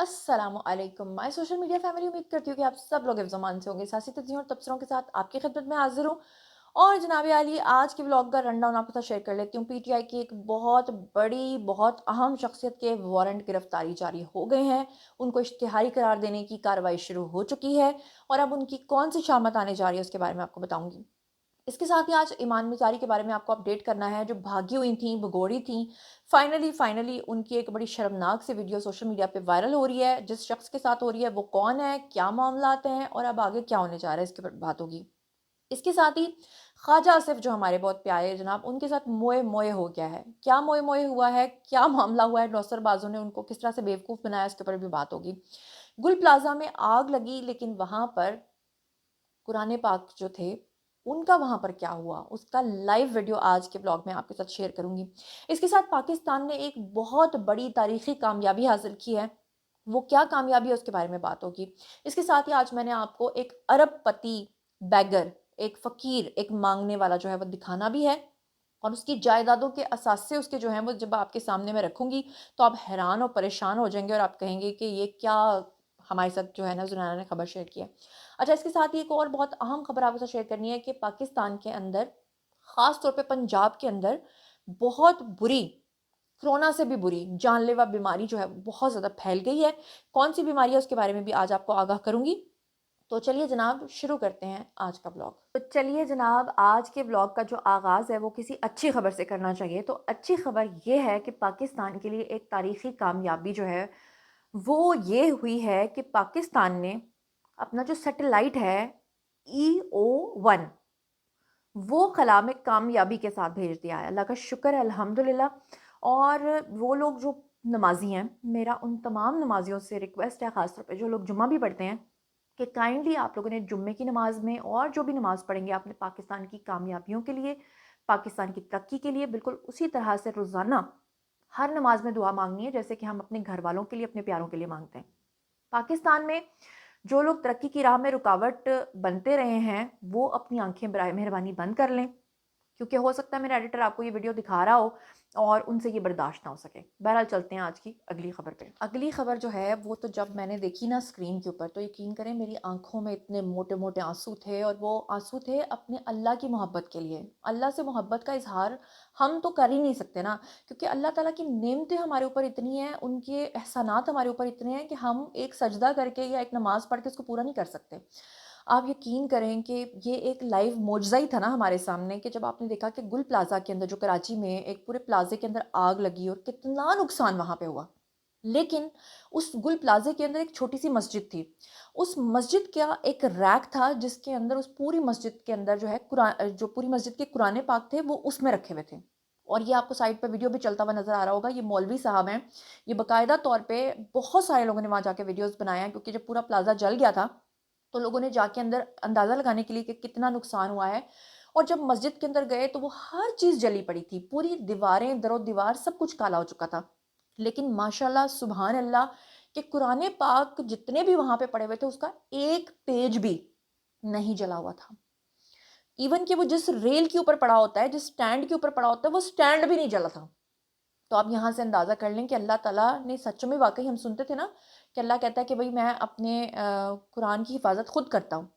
अस्सलामुअलैकुम my social media family. उम्मीद करती हूँ कि आप सब लोग हिफ्ज़-ओ-अमान से होंगे। सासी तज़्ज़ियों और तबसरों के साथ आपकी खिदमत में हाज़िर हूँ। और जनाब आली आज के व्लॉग का रनडाउन आपके साथ शेयर कर लेती हूँ। पीटीआई की एक बहुत बड़ी, बहुत अहम शख्सियत के वारंट गिरफ्तारी जारी हो गए हैं। उनको इश्तिहारी करार देने की कार्रवाई शुरू हो चुकी है और अब उनकी कौन सी शामत आने जा रही है उसके बारे में आपको बताऊँगी। इसके साथ ही आज ईमान मिज़ारी के बारे में आपको अपडेट करना है, जो भागी हुई थीं, भगोड़ी थीं। फाइनली उनकी एक बड़ी शर्मनाक सी वीडियो सोशल मीडिया पे वायरल हो रही है। जिस शख्स के साथ हो रही है वो कौन है, क्या मामलात हैं और अब आगे क्या होने जा रहा है, इसके ऊपर बात होगी। इसके साथ ही ख्वाजा आसिफ जो हमारे बहुत प्यारे हैं जनाब, उनके साथ मोए-मोए हो गया है। क्या मोए-मोए हुआ है, क्या मामला हुआ है, नौसरबाज़ों ने उनको किस तरह से बेवकूफ़ बनाया, इसके ऊपर भी बात होगी। गुल प्लाज़ा में आग लगी, लेकिन वहाँ पर कुरान पाक जो थे, उनका वहाँ पर क्या हुआ? उसका लाइव वीडियो आज के ब्लॉग में आपके साथ शेयर करूँगी। इसके साथ पाकिस्तान ने एक बहुत बड़ी तारीख़ी कामयाबी हासिल की है। वो क्या कामयाबी है उसके बारे में बात होगी। इसके साथ ही आज मैंने आपको एक अरबपति बेगर, एक फ़कीर, एक माँगने वाला जो है वो दिखाना भी है और उसकी जायदादों के असासे उसके जो हैं वो जब आपके सामने मैं रखूँगी, तो आप हैरान और परेशान हो जाएँगे और आप कहेंगे कि ये क्या हमारे साथ जो है ना ज़ुनैना ने खबर शेयर की है। अच्छा, इसके साथ ही एक और बहुत अहम खबर आपके साथ शेयर करनी है कि पाकिस्तान के अंदर, ख़ास तौर पे पंजाब के अंदर बहुत बुरी, कोरोना से भी बुरी जानलेवा बीमारी जो है बहुत ज़्यादा फैल गई है। कौन-सी बीमारी है उसके बारे में भी आज आपको आगाह करूँगी। तो चलिए जनाब शुरू करते हैं आज का ब्लॉग। तो चलिए जनाब, आज के ब्लॉग का जो आगाज़ है वो किसी अच्छी खबर से करना चाहिए। तो अच्छी खबर ये है कि पाकिस्तान के लिए एक तारीख़ी कामयाबी जो है वो ये हुई है कि पाकिस्तान ने अपना जो सैटेलाइट है EO-1, वो खला में कामयाबी के साथ भेज दिया है। अल्लाह का शुक्र है, अल्हम्दुलिल्लाह। और वो लोग जो नमाज़ी हैं, मेरा उन तमाम नमाज़ियों से रिक्वेस्ट है, ख़ास तौर पे जो लोग जुम्मा भी पढ़ते हैं, कि काइंडली आप लोगों ने जुम्मे की नमाज़ में और जो भी नमाज़ पढ़ेंगे आपने पाकिस्तान की कामयाबियों के लिए, पाकिस्तान की तरक्की के लिए, बिल्कुल उसी तरह से रोज़ाना हर नमाज़ में दुआ माँगनी है जैसे कि हम अपने घर वालों के लिए, अपने प्यारों के लिए माँगते हैं। पाकिस्तान में जो लोग तरक्की की राह में रुकावट बनते रहे हैं, वो अपनी आँखें बराए मेहरबानी बंद कर लें, क्योंकि हो सकता है मेरा एडिटर आपको ये वीडियो दिखा रहा हो और उनसे ये बर्दाश्त ना हो सके। बहरहाल चलते हैं आज की अगली खबर पे। अगली खबर जो है वो तो जब मैंने देखी ना स्क्रीन के ऊपर, तो यकीन करें मेरी आँखों में इतने मोटे-मोटे आँसू थे और वो आँसू थे अपने अल्लाह की मोहब्बत के लिए। अल्लाह से मोहब्बत का इज़हार हम तो कर ही नहीं सकते ना, क्योंकि अल्लाह ताला की नेमतें हमारे ऊपर इतनी हैं, उनके एहसानात हमारे ऊपर इतने हैं कि हम एक सजदा करके या एक नमाज़ पढ़ के उसको पूरा नहीं कर सकते। आप यकीन करें कि ये एक लाइव मौजज़ा ही था ना हमारे सामने, कि जब आपने देखा कि गुल प्लाज़ा के अंदर, जो कराची में एक पूरे प्लाज़े के अंदर आग लगी और कितना नुकसान वहाँ पे हुआ। लेकिन उस गुल प्लाज़े के अंदर एक छोटी-सी मस्जिद थी। उस मस्जिद का एक रैक था जिसके अंदर, उस पूरी मस्जिद के अंदर जो है जो पूरी मस्जिद के कुरान पाक थे वो उसमें रखे हुए थे। और ये आपको साइड पे वीडियो भी चलता हुआ नज़र आ रहा होगा। ये मौलवी साहब हैं। ये बाकायदा तौर पे बहुत सारे लोगों ने वहाँ जाके वीडियोज़ बनाए हैं, क्योंकि जब पूरा प्लाज़ा जल गया था, तो लोगों ने जाके अंदर अंदाज़ा लगाने के लिए कि कितना नुकसान हुआ है, और जब मस्जिद के अंदर गए तो वो हर चीज़ जली पड़ी थी। पूरी दीवारें, दरो-दीवार सब कुछ काला हो चुका था। लेकिन माशाल्लाह सुभान अल्लाह कि कुरान पाक जितने भी वहाँ पे पड़े हुए थे, उसका एक पेज भी नहीं जला हुआ था। इवन कि वो जिस रेल के ऊपर पड़ा होता है, जिस स्टैंड के ऊपर पड़ा होता है, वो स्टैंड भी नहीं जला था। तो आप यहाँ से अंदाज़ा कर लें कि अल्लाह ताला ने सच में, वाक़ई हम सुनते थे ना कि अल्लाह कहता है कि भई मैं अपने कुरान की हिफ़ाज़त खुद करता हूँ।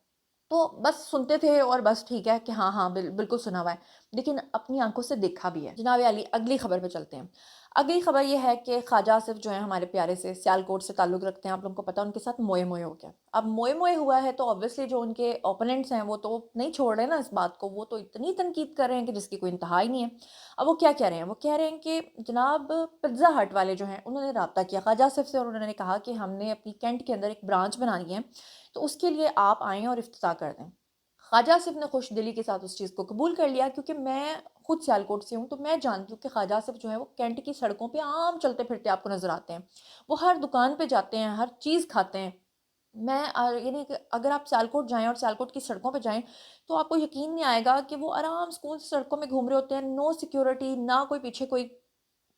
तो बस सुनते थे और बस ठीक है कि हाँ, हाँ, बिल्कुल सुना हुआ है, लेकिन अपनी आँखों से देखा भी है। जनाब आली अगली खबर पे चलते हैं। अगली खबर ये है कि ख्वाजा आसिफ जो हैं हमारे प्यारे से, सियालकोट से ताल्लुक़ रखते हैं, आप लोगों को पता है, उनके साथ मोए-मोए हो गया। अब मोए-मोए हुआ है तो ऑब्वियसली जो उनके ओपोनेंट्स हैं वो तो नहीं छोड़ रहे ना इस बात को, वो तो इतनी तनकीद कर रहे हैं कि जिसकी कोई इंतहा ही नहीं है। अब वो क्या कह रहे हैं? वो कह रहे हैं कि जनाब पिज़्ज़ा हट वाले जो हैं उन्होंने राब्ता किया ख्वाजा आसिफ से और उन्होंने कहा कि हमने अपनी कैंट के अंदर एक ब्रांच बनानी है, तो उसके लिए आप आएँ और इफ्तिताह कर दें। ख्वाजा आसिफ ने खुशदिली के साथ उस चीज़ को कबूल कर लिया, क्योंकि मैं खुद सियालकोट से हूँ, तो मैं जानती हूँ कि ख्वाजा आसिफ जो है वो कैंट की सड़कों पे आम चलते-फिरते आपको नज़र आते हैं। वो हर दुकान पे जाते हैं, हर चीज़ खाते हैं। मैं यानी कि अगर आप सियालकोट जाएँ और सियालकोट की सड़कों पे जाएँ, तो आपको यकीन नहीं आएगा कि वो आराम सुकून से सड़कों में घूम रहे होते हैं, नो सिक्योरिटी, ना कोई पीछे कोई।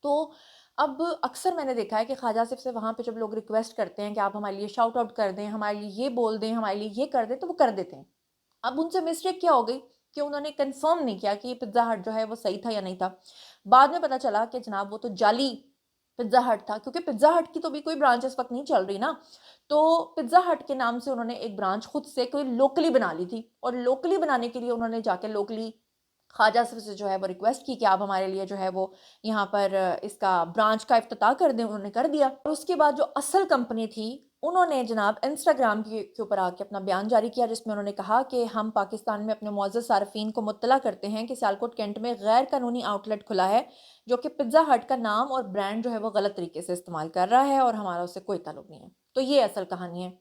तो अब अक्सर मैंने देखा है कि ख्वाजा आसिफ से वहाँ पे जब लोग रिक्वेस्ट करते हैं कि आप हमारे लिए शाउट आउट कर दें, हमारे लिए ये बोल दें, हमारे लिए ये कर दें, तो वो कर देते हैं। अब उनसे मिस्टेक क्या हो गई कि उन्होंने कंफर्म नहीं किया कि ये पिज़्ज़ा हट जो है वो सही था या नहीं था। बाद में पता चला कि जनाब वो तो जाली पिज़्ज़ा हट था, क्योंकि पिज़्ज़ा हट की तो भी कोई ब्रांच इस वक़्त नहीं चल रही ना। तो पिज़्ज़ा हट के नाम से उन्होंने एक ब्रांच खुद से कोई लोकली बना ली थी, और लोकली बनाने के लिए उन्होंने जाके लोकली ख्वाजा से जो है वो रिक्वेस्ट की कि आप हमारे लिए जो है वो यहाँ पर इसका ब्रांच का इफ्तिताह कर दें। उन्होंने कर दिया, और उसके बाद जो असल कंपनी थी, उन्होंने जनाब इंस्टाग्राम के ऊपर आके अपना बयान जारी किया, जिसमें उन्होंने कहा कि हम पाकिस्तान में अपने मुअज़्ज़ज़ सारफ़ीन को मुत्तला करते हैं कि सियालकोट कैंट में गैर कानूनी आउटलेट खुला है, जो कि पिज़्ज़ा हट का नाम और ब्रांड जो है वो गलत तरीके से इस्तेमाल कर रहा है, और हमारा उससे कोई ताल्लुक नहीं है। तो ये असल कहानी है।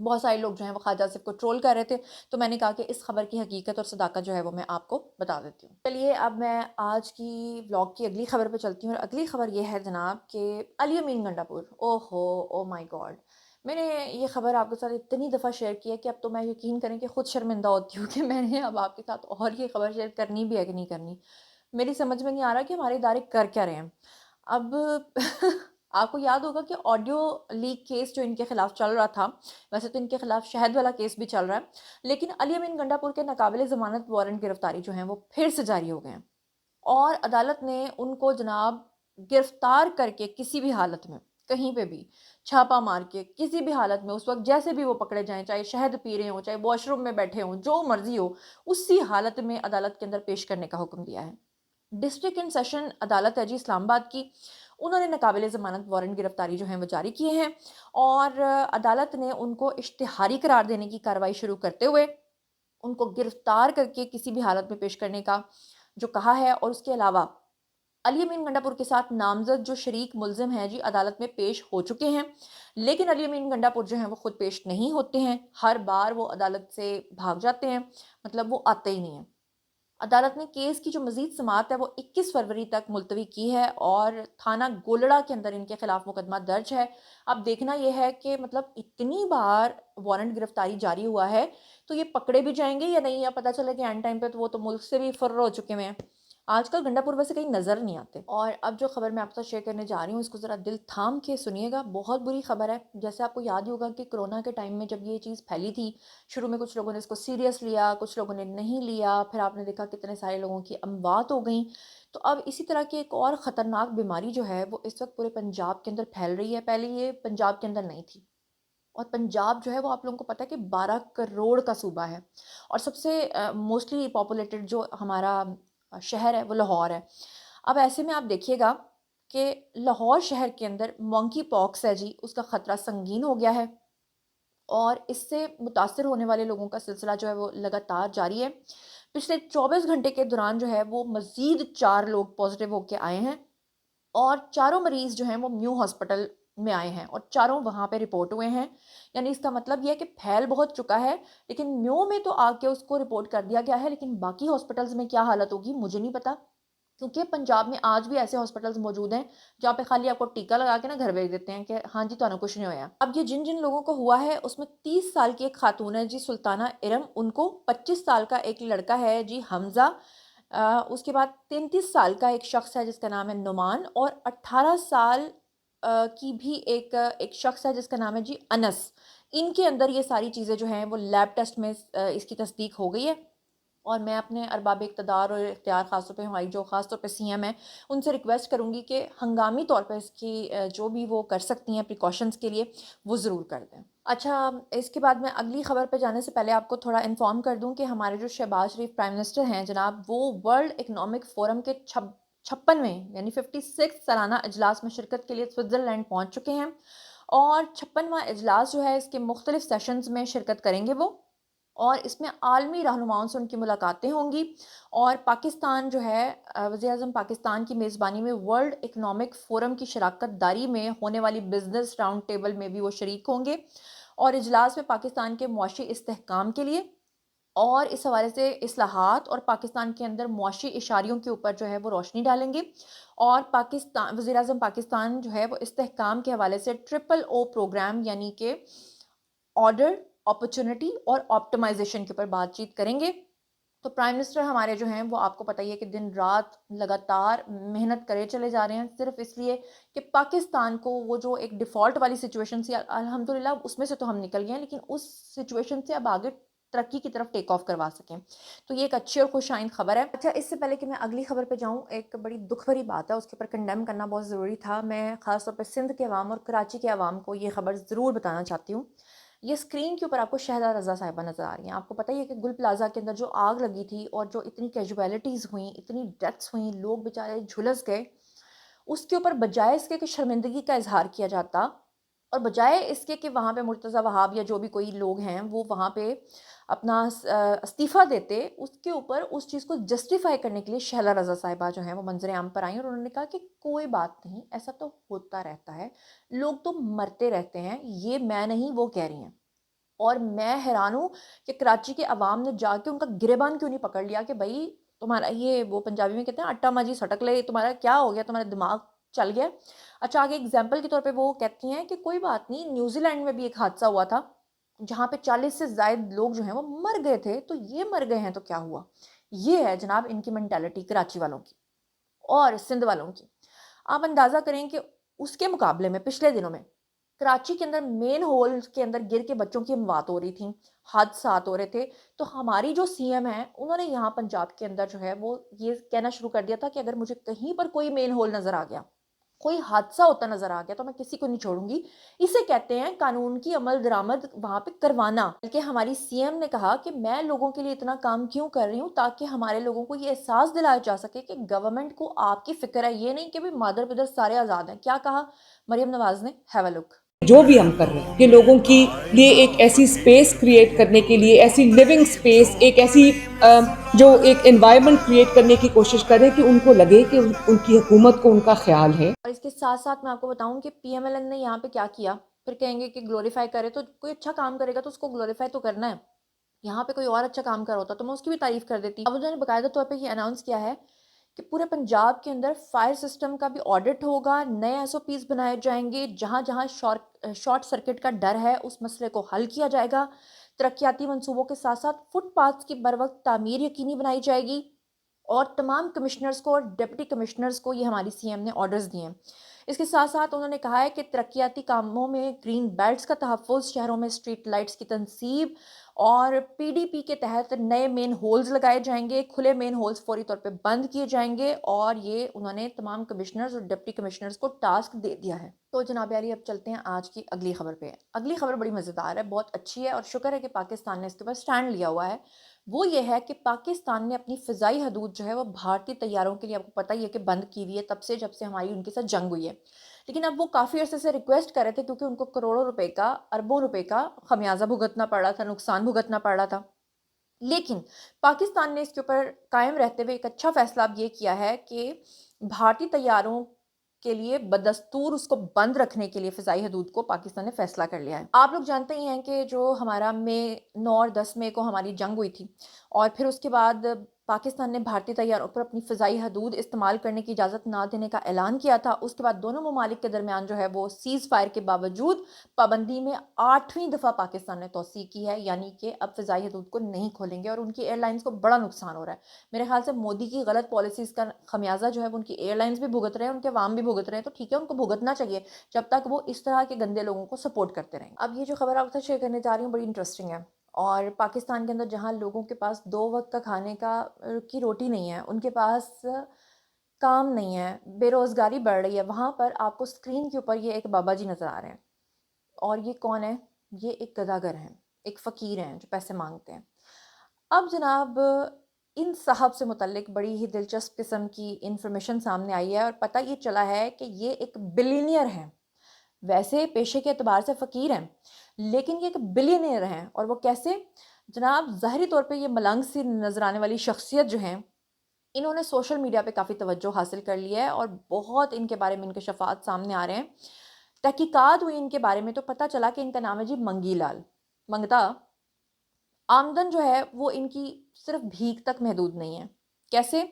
बहुत सारे लोग जो हैं वो ख्वाजा आसिफ को ट्रोल कर रहे थे, तो मैंने कहा कि इस खबर की हकीकत और सदाकत जो है वो मैं आपको बता देती हूँ। चलिए, अब मैं आज की व्लॉग की अगली खबर पे चलती हूँ, और अगली खबर ये है जनाब कि अली अमीन गंडापुर, ओहो, ओ माय गॉड! मैंने ये खबर आपके साथ इतनी दफ़ा शेयर की है कि अब तो मैं, यकीन करें कि खुद शर्मिंदा होती हूँ कि मैंने अब आपके साथ और ये खबर शेयर करनी भी है कि नहीं करनी। मेरी समझ में नहीं आ रहा कि हमारे इदारे कर क्या रहे हैं। अब आपको याद होगा कि ऑडियो लीक केस जो इनके खिलाफ चल रहा था, वैसे तो इनके खिलाफ शहद वाला केस भी चल रहा है, लेकिन अली अमीन गंडापुर के नाकाबिले ज़मानत वारंट गिरफ्तारी जो हैं वो फिर से जारी हो गए हैं, और अदालत ने उनको जनाब गिरफ्तार करके किसी भी हालत में, कहीं पे भी छापा मार के, किसी भी हालत में, उस वक्त जैसे भी वो पकड़े जाएं, चाहे शहद पी रहे हों, चाहे वॉशरूम में बैठे हों, जो मर्जी हो, उसी हालत में अदालत के अंदर पेश करने का हुक्म दिया है। डिस्ट्रिक्ट एंड सेशन अदालत है जी इस्लामाबाद की, उन्होंने नाकाबिले ज़मानत वारंट गिरफ्तारी जो हैं वो जारी किए हैं, और अदालत ने उनको इश्तिहारी करार देने की कार्रवाई शुरू करते हुए उनको गिरफ्तार करके किसी भी हालत में पेश करने का जो कहा है। और उसके अलावा अली अमीन गंडापुर के साथ नामजद जो शरीक मुलजिम हैं जी, अदालत में पेश हो चुके हैं, लेकिन अली अमीन गंडापुर जो हैं वो खुद पेश नहीं होते हैं, हर बार वो अदालत से भाग जाते हैं, मतलब वो आते ही नहीं हैं। अदालत ने केस की जो मज़ीद समाअत है वो 21 फरवरी तक मुलतवी की है, और थाना गोलड़ा के अंदर इनके खिलाफ मुकदमा दर्ज है। अब देखना यह है कि मतलब इतनी बार वारंट गिरफ्तारी जारी हुआ है, तो ये पकड़े भी जाएंगे या नहीं, या पता चले कि एंड टाइम पे तो वो तो मुल्क से भी फर्र हो चुके हुए हैं। आजकल गंडापुर वैसे कहीं नज़र नहीं आते। और अब जो खबर मैं आपके साथ शेयर करने जा रही हूँ, इसको ज़रा दिल थाम के सुनिएगा, बहुत बुरी खबर है। जैसे आपको याद ही होगा कि कोरोना के टाइम में जब ये चीज़ फैली थी, शुरू में कुछ लोगों ने इसको सीरियस लिया, कुछ लोगों ने नहीं लिया, फिर आपने देखा कितने सारे लोगों की अमवात हो गई। तो अब इसी तरह की एक और ख़तरनाक बीमारी जो है वो इस वक्त पूरे पंजाब के अंदर फैल रही है। पहले ये पंजाब के अंदर नहीं थी, और पंजाब जो है वो आप लोगों को पता है कि 12 करोड़ का सूबा है, और सबसे मोस्टली पॉपुलेटेड जो हमारा शहर है वो लाहौर है। अब ऐसे में आप देखिएगा कि लाहौर शहर के अंदर मंकी पॉक्स है जी, उसका ख़तरा संगीन हो गया है, और इससे मुतासर होने वाले लोगों का सिलसिला जो है वो लगातार जारी है। पिछले 24 घंटे के दौरान जो है वो मज़ीद 4 लोग पॉजिटिव होके आए हैं, और चारों मरीज़ जो हैं वो म्यू हॉस्पिटल में आए हैं, और चारों वहाँ पे रिपोर्ट हुए हैं। यानी इसका मतलब ये है कि फैल बहुत चुका है, लेकिन म्यू में तो आके उसको रिपोर्ट कर दिया गया है, लेकिन बाकी हॉस्पिटल्स में क्या हालत होगी मुझे नहीं पता। क्योंकि पंजाब में आज भी ऐसे हॉस्पिटल्स मौजूद हैं जहाँ पे खाली आपको टीका लगा के ना घर भेज देते हैं कि हाँ जी तुहानू कुछ नहीं होया। अब ये जिन जिन लोगों को हुआ है उसमें 30 साल की एक खातून है जी सुल्ताना इरम, उनको 25 साल का एक लड़का है जी हमजा, उसके बाद 33 साल का एक शख्स है जिसका नाम है नुमान, और 18 साल की भी एक शख्स है जिसका नाम है जी अनस। इनके अंदर ये सारी चीज़ें जो हैं वो लैब टेस्ट में इसकी तस्दीक हो गई है। और मैं अपने अरबाब इक़्तिदार और इख्तियार ख़ास तौर पे हमारी जो ख़ास तौर पे सीएम हैं, उनसे रिक्वेस्ट करूँगी कि हंगामी तौर पे इसकी जो भी वो कर सकती हैं प्रिकॉशंस के लिए, वो ज़रूर कर दें। अच्छा, इसके बाद मैं अगली ख़बर पे जाने से पहले आपको थोड़ा इन्फॉर्म कर दूँ कि हमारे जो शहबाज शरीफ प्राइम मिनिस्टर हैं जनाब, वो वर्ल्ड इकनॉमिक फ़ोरम के 56वें यानी 56 सालाना इजलास में शिरकत के लिए स्विट्ज़रलैंड पहुँच चुके हैं, और 56वां इजलास जो है इसके मुख्तलिफ सेशंस में शिरकत करेंगे वो, और इसमें आलमी रहनुमाओं से उनकी मुलाकातें होंगी, और पाकिस्तान जो है वज़ीर-ए-आज़म पाकिस्तान की मेज़बानी में वर्ल्ड इकनॉमिक फ़ोरम की शराकत दारी में होने वाली बिज़नेस राउंड टेबल में भी वो शरीक होंगे, और इजलास में पाकिस्तान के मुआशी इस्तेहकाम के लिए और इस हवाले से इस्लाहात और पाकिस्तान के अंदर मुआशी इशारियों के ऊपर जो है वो रोशनी डालेंगे, और पाकिस्तान वज़ीर-ए-आज़म पाकिस्तान जो है वो इस्तेहकाम के हवाले से ट्रिपल ओ प्रोग्राम यानी कि ऑर्डर, अपॉर्चुनिटी और ऑप्टिमाइज़ेशन के ऊपर बातचीत करेंगे। तो प्राइम मिनिस्टर हमारे जो हैं वो आपको पता ही है कि दिन-रात लगातार मेहनत करे चले जा रहे हैं, सिर्फ़ इसलिए कि पाकिस्तान को वो जो एक डिफ़ॉल्ट वाली सिचुएशन थी अल्हम्दुलिल्लाह उसमें से तो हम निकल गए हैं, लेकिन उस सिचुएशन से अब आगे तरक्की की तरफ टेक ऑफ करवा सकें। तो ये एक अच्छी और खुश आइंद खबर है। अच्छा, इससे पहले कि मैं अगली खबर पे जाऊँ, एक बड़ी दुख भरी बात है, उसके ऊपर कंडेम करना बहुत ज़रूरी था। मैं ख़ास तौर पे सिंध के अवाम और कराची के अवाम को ये खबर ज़रूर बताना चाहती हूँ। ये स्क्रीन के ऊपर आपको शहदा रज़ा साहिबा नज़र आ रही हैं। आपको पता ही है कि गुल प्लाज़ा के अंदर जो आग लगी थी और जो इतनी कैजुअलिटीज़ हुई, इतनी डेथ्स हुई, लोग बेचारे झुलस गए, उसके ऊपर बजाय इसके कि शर्मिंदगी का इज़हार किया जाता और बजाय इसके कि वहाँ पे मुर्तज़ा वहाब या जो भी कोई लोग हैं वो वहाँ पे अपना इस्तीफ़ा देते, उसके ऊपर उस चीज़ को जस्टिफ़ाई करने के लिए शहला रज़ा साहिबा जो हैं वो मंज़र आम पर आई और उन्होंने कहा कि कोई बात नहीं, ऐसा तो होता रहता है, लोग तो मरते रहते हैं, ये मैं नहीं वो कह रही हैं। और मैं हैरान हूँ कि कराची के अवाम ने जाके उनका गिरेबान क्यों नहीं पकड़ लिया कि भाई तुम्हारा ये, वो पंजाबी में कहते हैं अट्टा माजी सटक ले, तुम्हारा क्या हो गया, तुम्हारा दिमाग चल गया। अच्छा, आगे एग्जाम्पल के तौर पे वो कहती हैं कि कोई बात नहीं, न्यूजीलैंड में भी एक हादसा हुआ था जहाँ पे 40 से ज़ायद लोग जो हैं वो मर गए थे, तो ये मर गए हैं तो क्या हुआ। ये है जनाब इनकी मेंटालिटी कराची वालों की और सिंध वालों की। आप अंदाज़ा करें कि उसके मुकाबले में पिछले दिनों में कराची के अंदर मेन होल के अंदर गिर के बच्चों की मौत हो रही थी, हादसात हो रहे थे। तो हमारी जो सीएम हैं, उन्होंने यहाँ पंजाब के अंदर जो है वो ये कहना शुरू कर दिया था कि अगर मुझे कहीं पर कोई मेन होल नज़र आ गया, कोई हादसा होता नज़र आ गया, तो मैं किसी को नहीं छोड़ूंगी। इसे कहते हैं कानून की अमल दरामद वहाँ पे करवाना। बल्कि हमारी सीएम ने कहा कि मैं लोगों के लिए इतना काम क्यों कर रही हूँ, ताकि हमारे लोगों को ये एहसास दिलाया जा सके कि गवर्नमेंट को आपकी फिक्र है, ये नहीं कि भाई मादर पिदर सारे आज़ाद हैं। क्या कहा मरियम नवाज ने, हैव अ लुक। जो भी हम कर रहे हैं, ये लोगों की लिए एक ऐसी स्पेस क्रिएट करने के लिए, ऐसी लिविंग स्पेस, एक ऐसी जो एक एनवायरनमेंट क्रिएट करने की कोशिश कर रहे हैं कि उनको लगे कि उनकी हुकूमत को उनका ख्याल है। और इसके साथ साथ मैं आपको बताऊं कि पीएमएलएन ने यहाँ पे क्या किया। फिर कहेंगे कि ग्लोरीफाई करे, तो कोई अच्छा काम करेगा तो उसको ग्लोरीफाई तो करना है। यहाँ पे कोई और अच्छा काम कर होता तो मैं उसकी भी तारीफ कर देती। अब उन्होंने बाकायदा तौर पे ये अनाउंस किया है कि पूरे पंजाब के अंदर फायर सिस्टम का भी ऑडिट होगा, नए एसओपीज बनाए जाएंगे, जहाँ जहाँ शॉर्ट सर्किट का डर है उस मसले को हल किया जाएगा। तरक्याती मंसूबों के साथ साथ फुटपाथ्स की बर वक्त तामीर यकीनी बनाई जाएगी और तमाम कमिश्नर्स को और डिप्टी कमिश्नर्स को ये हमारी सीएम ने ऑर्डर्स दिए हैं। इसके साथ साथ उन्होंने कहा है कि तरक्याती कामों में ग्रीन बेल्ट्स का तहफ़्फ़ुज़, शहरों में स्ट्रीट लाइट्स की तनसीब और पीडीपी के तहत नए मेन होल्स लगाए जाएंगे, खुले मेन होल्स फौरी तौर पे बंद किए जाएंगे और ये उन्होंने तमाम कमिश्नर्स और डिप्टी कमिश्नर्स को टास्क दे दिया है। तो जनाब यारी, अब चलते हैं आज की अगली खबर पे। अगली खबर बड़ी मज़ेदार है, बहुत अच्छी है और शुक्र है कि पाकिस्तान ने इसके ऊपर स्टैंड लिया हुआ है। वो ये है कि पाकिस्तान ने अपनी फ़िज़ाई हदूद जो है वो भारतीय तैयारों के लिए, आपको पता ही है कि बंद की हुई है तब से, जब से हमारी उनके साथ जंग हुई है। लेकिन अब वो काफ़ी अरसे से रिक्वेस्ट कर रहे थे क्योंकि उनको करोड़ों रुपए का, अरबों रुपए का खमियाजा भुगतना पड़ रहा था, नुकसान भुगतना पड़ रहा था। लेकिन पाकिस्तान ने इसके ऊपर कायम रहते हुए एक अच्छा फैसला अब ये किया है कि भारतीय तैयारों के लिए बदस्तूर उसको बंद रखने के लिए फ़िज़ाई हदूद को पाकिस्तान ने फ़ैसला कर लिया है। आप लोग जानते ही हैं कि जो हमारा मई 9 और 10 मई को हमारी जंग हुई थी और फिर उसके बाद पाकिस्तान ने भारतीय तैयारों पर अपनी फ़िज़ाई हदूद इस्तेमाल करने की इजाज़त ना देने का ऐलान किया था। उसके बाद दोनों ममालिक के दरमियान जो है वो सीज़ फायर के बावजूद पाबंदी में 8वीं दफ़ा पाकिस्तान ने तौसीक की है, यानी कि अब फ़िज़ाई हदूद को नहीं खोलेंगे और उनकी एयरलाइंस को बड़ा नुकसान हो रहा है। मेरे ख्याल से मोदी की गलत पॉलिसीज़ का खमियाजा जो है वो उनकी एयरलाइंस भी भुगत रहे हैं, उनके अवाम भी भुगत रहे हैं। तो ठीक है, उनको भुगतना चाहिए जब तक वो इस तरह के गंदे लोगों को सपोर्ट करते रहेंगे। अब ये जो खबर आपके साथ शेयर करने जा रही हूँ बड़ी इंटरेस्टिंग है। और पाकिस्तान के अंदर जहाँ लोगों के पास 2 वक़्त का खाने का की रोटी नहीं है, उनके पास काम नहीं है, बेरोज़गारी बढ़ रही है, वहाँ पर आपको स्क्रीन के ऊपर ये एक बाबा जी नज़र आ रहे हैं। और ये कौन है? ये एक गदागर हैं, एक फ़कीर हैं जो पैसे माँगते हैं। अब जनाब इन साहब से मुतल्लिक बड़ी ही दिलचस्प किस्म की इन्फॉर्मेशन सामने आई है और पता ये चला है कि ये एक बिलियनियर हैं। वैसे पेशे के एतबार से फ़कीर हैं, लेकिन ये एक बिलियनियर हैं। और वो कैसे? जनाब ज़ाहिरी तौर पे ये मलंग सी नज़र आने वाली शख्सियत जो हैं, इन्होंने सोशल मीडिया पे काफ़ी तवज्जो हासिल कर ली है और बहुत इनके बारे में इंकशाफात सामने आ रहे हैं। तहकीकात हुई इनके बारे में तो पता चला कि इनका नाम है जी मंगी लाल। मंगता आमदन जो है वो इनकी सिर्फ भीख तक महदूद नहीं है। कैसे?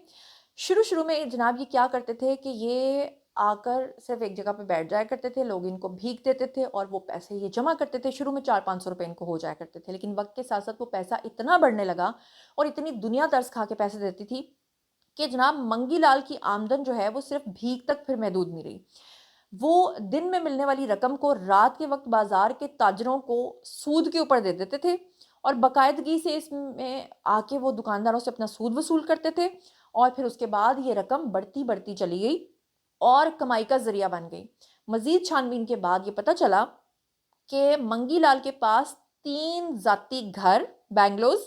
शुरू-शुरू में जनाब ये क्या करते थे कि ये आकर सिर्फ एक जगह पे बैठ जाया करते थे, लोग इनको भीख देते थे और वो पैसे ये जमा करते थे। शुरू में 400-500 रुपए इनको हो जाया करते थे, लेकिन वक़्त के साथ-साथ वो पैसा इतना बढ़ने लगा और इतनी दुनिया तरस खा के पैसे देती थी कि जनाब मंगी लाल की आमदन जो है वो सिर्फ भीख तक फिर महदूद नहीं रही। वो दिन में मिलने वाली रकम को रात के वक़्त बाज़ार के ताजरों को सूद के ऊपर दे देते थे اور باقاعدگی سے اس میں آ کے وہ دکانداروں سے اپنا سود وصول کرتے تھے، اور پھر اس کے بعد یہ رقم بڑھتی چلی گئی اور کمائی کا ذریعہ بن گئی۔ مزید چھانبین کے بعد یہ پتہ چلا کہ منگی لال کے پاس 3 ذاتی گھر بینگلوز،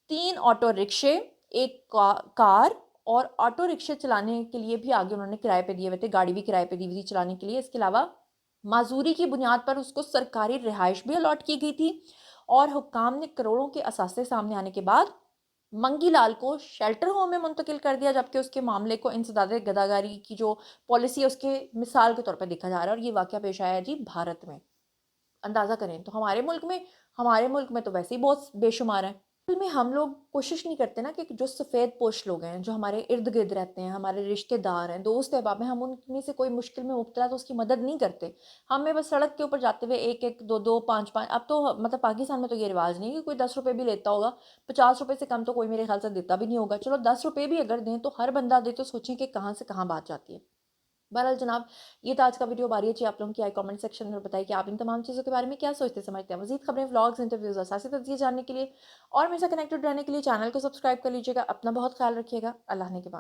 3 آٹو رکشے، ایک کار، اور آٹو رکشے چلانے کے لیے بھی آگے انہوں نے کرائے پہ دیے ہوئے تھے، گاڑی بھی کرائے پہ دی ہوئی تھی چلانے کے لیے۔ اس کے علاوہ معذوری کی بنیاد پر اس کو سرکاری رہائش بھی الاٹ کی گئی تھی، اور حکام نے کروڑوں کے اثاثے سامنے آنے کے بعد منگی لال کو شیلٹر ہوم میں منتقل کر دیا، جبکہ اس کے معاملے کو انسداد گداگاری کی جو پالیسی ہے اس کے مثال کے طور پر دیکھا جا رہا ہے، اور یہ واقعہ پیش آیا ہے جی بھارت میں۔ اندازہ کریں تو ہمارے ملک میں تو ویسے ہی بہت بے شمار ہیں۔ اصل میں ہم لوگ کوشش نہیں کرتے نا کہ جو سفید پوش لوگ ہیں، جو ہمارے ارد گرد رہتے ہیں، ہمارے رشتہ دار ہیں، دوست احباب ہیں، ہم ان میں سے کوئی مشکل میں مبتلا تو اس کی مدد نہیں کرتے۔ ہمیں بس سڑک کے اوپر جاتے ہوئے 1-1 2-2 5-5، اب تو مطلب پاکستان میں تو یہ رواج نہیں کہ کوئی 10 روپے بھی لیتا ہوگا، 50 روپے سے کم تو کوئی میرے خیال سے دیتا بھی نہیں ہوگا۔ چلو 10 روپے بھی اگر دیں تو ہر بندہ دے تو سوچیں کہ کہاں سے کہاں بات جاتی ہے۔ بہرحال جناب، یہ تھا آج کا ویڈیو۔ باری اچھی آپ لوگوں کی آئی کامنٹ سیکشن میں بتائیے کہ آپ ان تمام چیزوں کے بارے میں کیا سوچتے سمجھتے ہیں۔ مزید خبریں، ولاگز، انٹرویوز اور سیاسی تجزیے جاننے کے لیے اور میرے ساتھ کنیکٹڈ رہنے کے لیے چینل کو سبسکرائب کر لیجیے گا۔ اپنا بہت خیال رکھیے گا۔ اللہ نے کے بعد